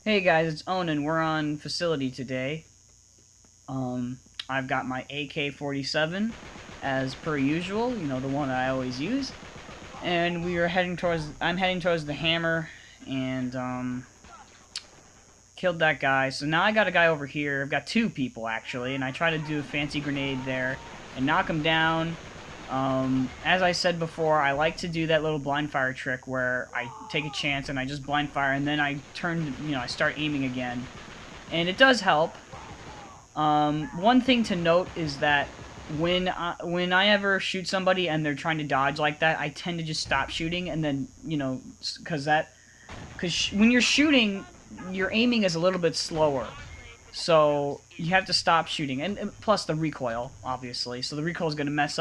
Hey guys, it's Onan. We're on facility today. I've got my AK-47 as per usual, you know, the one I always use. And I'm heading towards the hammer and killed that guy. So now I got a guy over here. I've got two people actually, and I try to do a fancy grenade there and knock him down. As I said before, I like to do that little blind fire trick where I take a chance and I just blind fire and then I I start aiming again. And it does help. One thing to note is that when I ever shoot somebody and they're trying to dodge like that, I tend to just stop shooting and then, because when you're shooting, your aiming is a little bit slower. So you have to stop shooting, and plus the recoil, obviously. So the recoil is going to mess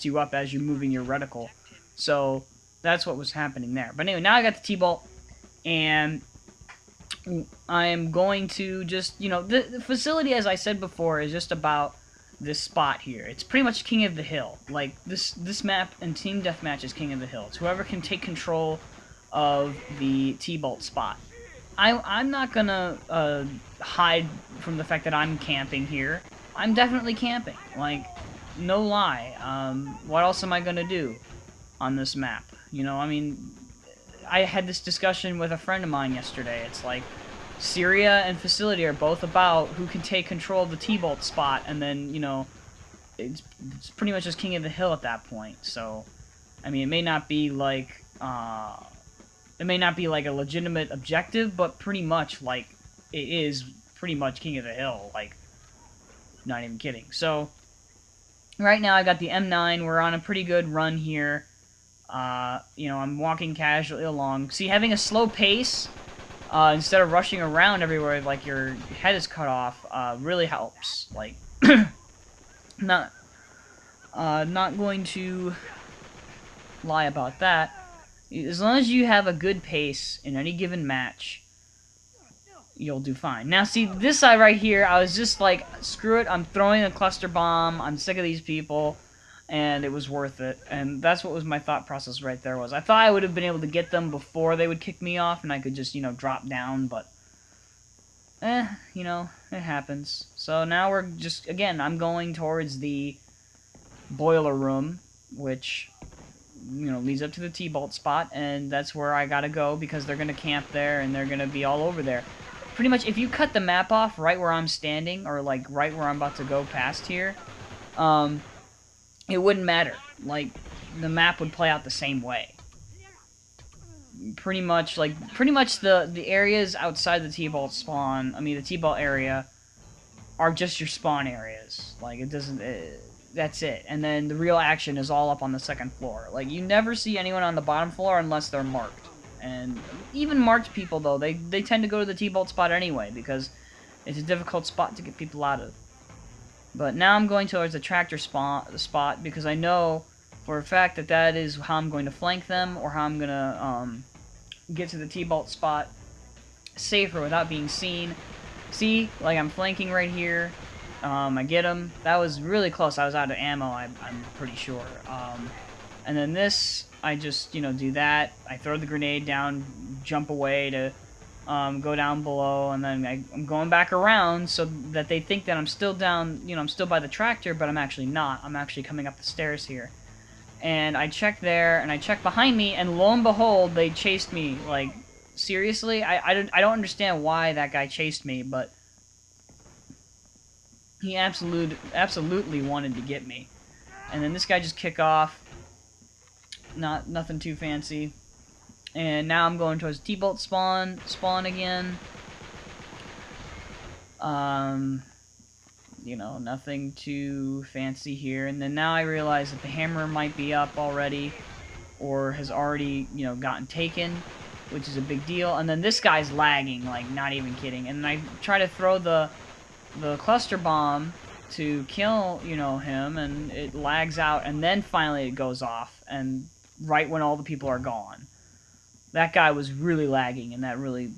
you up as you're moving your reticle. So that's what was happening there. But anyway, now I got the T-bolt, and I am going to just, the facility, as I said before, is just about this spot here. It's pretty much King of the Hill. Like, this map and Team Deathmatch is King of the Hill. It's whoever can take control of the T-bolt spot. I'm not gonna hide from the fact that I'm camping here. I'm definitely camping. Like, no lie. What else am I gonna do on this map? I mean, I had this discussion with a friend of mine yesterday. It's like, Syria and Facility are both about who can take control of the T-bolt spot, and then, it's pretty much just King of the Hill at that point. So, I mean, it may not be like, a legitimate objective, but pretty much, like, it is pretty much King of the Hill. Like, not even kidding. So, right now I got the M9. We're on a pretty good run here. I'm walking casually along. See, having a slow pace, instead of rushing around everywhere like your head is cut off, really helps. Like, not going to lie about that. As long as you have a good pace in any given match, you'll do fine. Now, see, this side right here, I was just like, screw it, I'm throwing a cluster bomb, I'm sick of these people, and it was worth it. And that's what was my thought process right there was. I thought I would have been able to get them before they would kick me off, and I could just, drop down, but, it happens. So now we're just, again, I'm going towards the boiler room, which leads up to the T-bolt spot, and that's where I gotta go because they're gonna camp there and they're gonna be all over there. Pretty much, if you cut the map off right where I'm standing, or like right where I'm about to go past here, it wouldn't matter. Like, the map would play out the same way. Pretty much the areas outside the T-bolt spawn, the T-bolt area, are just your spawn areas. Like, it doesn't... that's it. And then the real action is all up on the second floor. Like, you never see anyone on the bottom floor unless they're marked. And even marked people, though, they tend to go to the T-bolt spot anyway, because it's a difficult spot to get people out of. But now I'm going towards the tractor spot, because I know for a fact that that is how I'm going to flank them, or how I'm going to get to the T-bolt spot safer without being seen. See, like, I'm flanking right here. I get him. That was really close. I was out of ammo, I'm pretty sure. And then this, I just, do that. I throw the grenade down, jump away to go down below, and then I'm going back around so that they think that I'm still down, I'm still by the tractor, but I'm actually not. I'm actually coming up the stairs here. And I check there, and I check behind me, and lo and behold, they chased me. Like, seriously? I don't understand why that guy chased me, but... he absolutely wanted to get me. And then this guy just kicked off. Nothing too fancy. And now I'm going towards T-bolt spawn again. Nothing too fancy here. And then now I realize that the hammer might be up already, or has already, gotten taken, which is a big deal. And then this guy's lagging, like, not even kidding. And I try to throw the cluster bomb to kill, him, and it lags out, and then finally it goes off, and right when all the people are gone. That guy was really lagging, and that really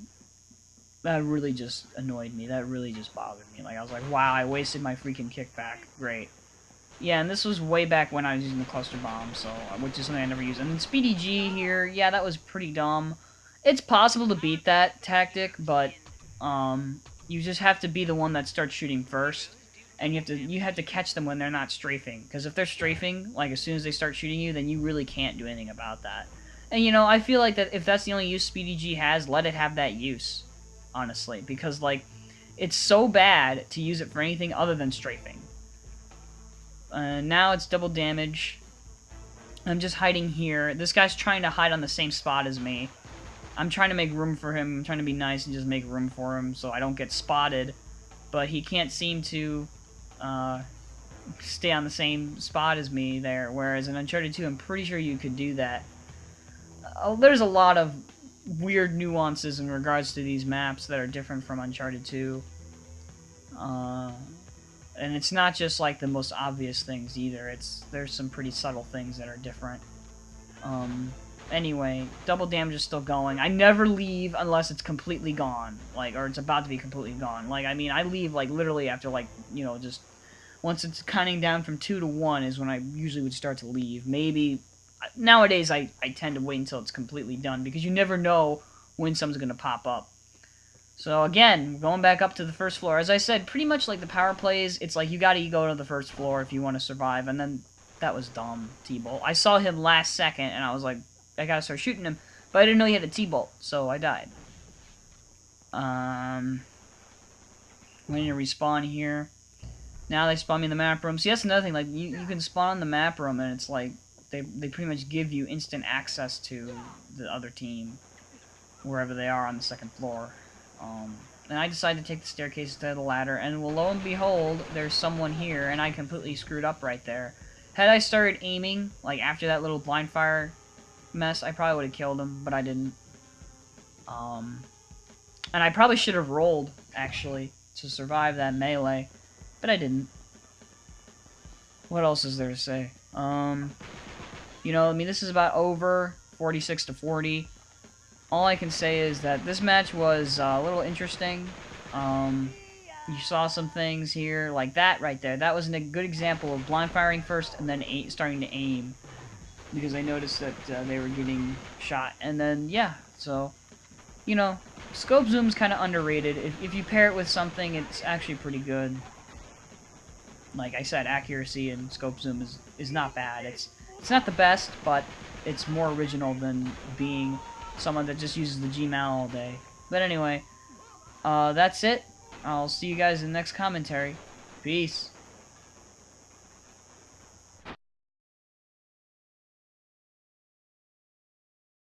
just annoyed me. That really just bothered me. Like, I was like, wow, I wasted my freaking kickback. Great. Yeah, and this was way back when I was using the cluster bomb, so, which is something I never used. And then Speedy G here, yeah, that was pretty dumb. It's possible to beat that tactic, but You just have to be the one that starts shooting first, and you have to catch them when they're not strafing. Because if they're strafing, like as soon as they start shooting you, then you really can't do anything about that. And you know, I feel like that if that's the only use Speedy G has, let it have that use, honestly, because like it's so bad to use it for anything other than strafing. Now it's double damage. I'm just hiding here. This guy's trying to hide on the same spot as me. I'm trying to make room for him. I'm trying to be nice and just make room for him so I don't get spotted. But he can't seem to stay on the same spot as me there. Whereas in Uncharted 2, I'm pretty sure you could do that. There's a lot of weird nuances in regards to these maps that are different from Uncharted 2. And it's not just like the most obvious things either. There's some pretty subtle things that are different. Anyway, double damage is still going. I never leave unless it's completely gone, like, or it's about to be completely gone. Like, I mean, I leave like literally after like, you know, just once it's counting down from 2 to 1 is when I usually would start to leave. Maybe nowadays I tend to wait until it's completely done because you never know when someone's gonna pop up. So again, going back up to the first floor. As I said, pretty much like the power plays, it's like you gotta go to the first floor if you want to survive, and then that was dumb, T-Bolt. I saw him last second, and I was like, I gotta start shooting him, but I didn't know he had a T-Bolt, so I died. We need to respawn here. Now they spawn me in the map room. See, that's another thing, like, you can spawn in the map room, and it's like, they pretty much give you instant access to the other team, wherever they are on the second floor. And I decided to take the staircase instead of the ladder, and well, lo and behold, there's someone here, and I completely screwed up right there. Had I started aiming, like, after that little blind fire mess, I probably would have killed him, but I didn't. And I probably should have rolled, actually, to survive that melee, but I didn't. What else is there to say? You know, I mean, this is about over, 46 to 40. All I can say is that this match was a little interesting. You saw some things here, like that right there. That was a good example of blind firing first and then starting to aim. Because I noticed that they were getting shot. And then, yeah, so, you know, scope zoom's kind of underrated. If you pair it with something, it's actually pretty good. Like I said, accuracy and scope zoom is not bad. It's not the best, but it's more original than being someone that just uses the Gmal all day. But anyway, that's it. I'll see you guys in the next commentary. Peace.